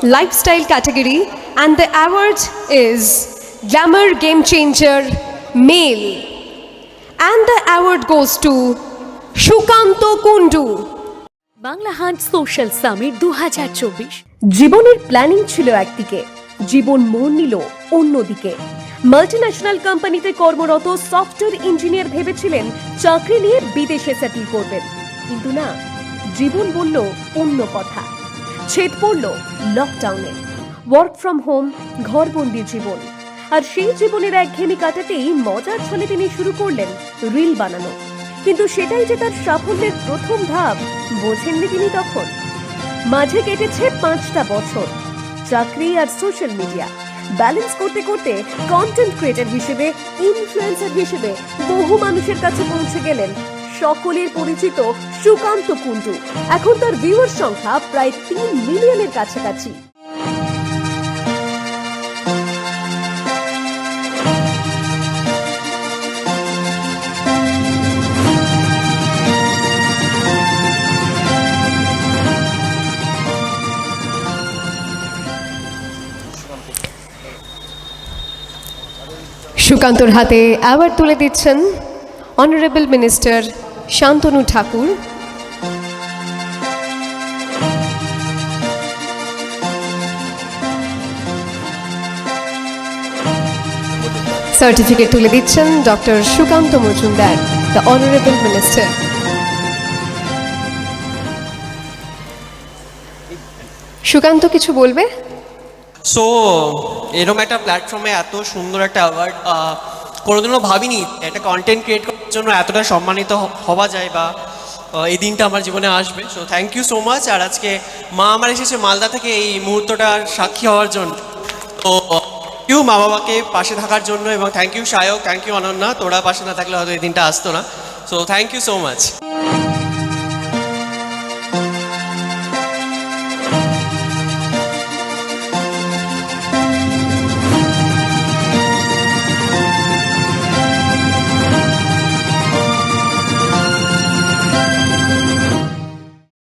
lifestyle category, and the award is Glamour Game Changer Male. And the award goes to Shukanto Kundu. Bangla hunt social summit 2024। জীবনের planning ছিল একদিকে, জীবন মোড় নিল অন্যদিকে। Multinational কোম্পানিতে কর্মরত সফটওয়্যার ইঞ্জিনিয়ার ভেবেছিলেন চাকরি নিয়ে বিদেশে সেটেল করবেন, কিন্তু না, জীবন বলল অন্য কথা। ছেদ পড়ল লকডাউনে, ওয়ার্ক ফ্রম হোম, ঘরবন্দি জীবন। আর সেই জীবনের একঘেয়েমি কাটাতেই মজার ছলে তিনি শুরু করলেন রিল বানানো। কিন্তু সেটাই যে তার সাফল্যের প্রথম ধাপ, বোঝেননি তিনি তখন। মাঝে কেটেছে 5টা বছর। চাকরি আর সোশ্যাল মিডিয়া ব্যালেন্স করতে করতে কন্টেন্ট ক্রিয়েটর হিসেবে, ইনফ্লুয়েন্সার হিসেবে বহু মানুষের কাছে পৌঁছে গেলেন সকলের পরিচিত সুকান্ত কুন্ডু। এখন তার ভিউয়ার সংখ্যা প্রায় 3 মিলিয়নের কাছাকাছি। সুকান্তর হাতে অ্যাওয়ার্ড তুলে দিচ্ছেন honourable minister Shantanu Thakur. Certificate তুলে দিচ্ছেন doctor Sukanta Majumdar, the honourable minister. Sukanta কিছু বলবে? সো এরকম একটা প্ল্যাটফর্মে এত সুন্দর একটা অ্যাওয়ার্ড কোনোদিনও ভাবিনি একটা কন্টেন্ট ক্রিয়েট করার জন্য এতটা সম্মানিত হওয়া যায়, বা এই দিনটা আমার জীবনে আসবে। So thank you so much. আর আজকে মা আমার এসেছে মালদা থেকে এই মুহূর্তটার সাক্ষী হওয়ার জন্য। তো থ্যাংক ইউ মা বাবাকে পাশে থাকার জন্য, এবং thank you Sayak, thank you Ananya, তোরা পাশে না থাকলে হয়তো এই দিনটা আসতো না। So thank you so much.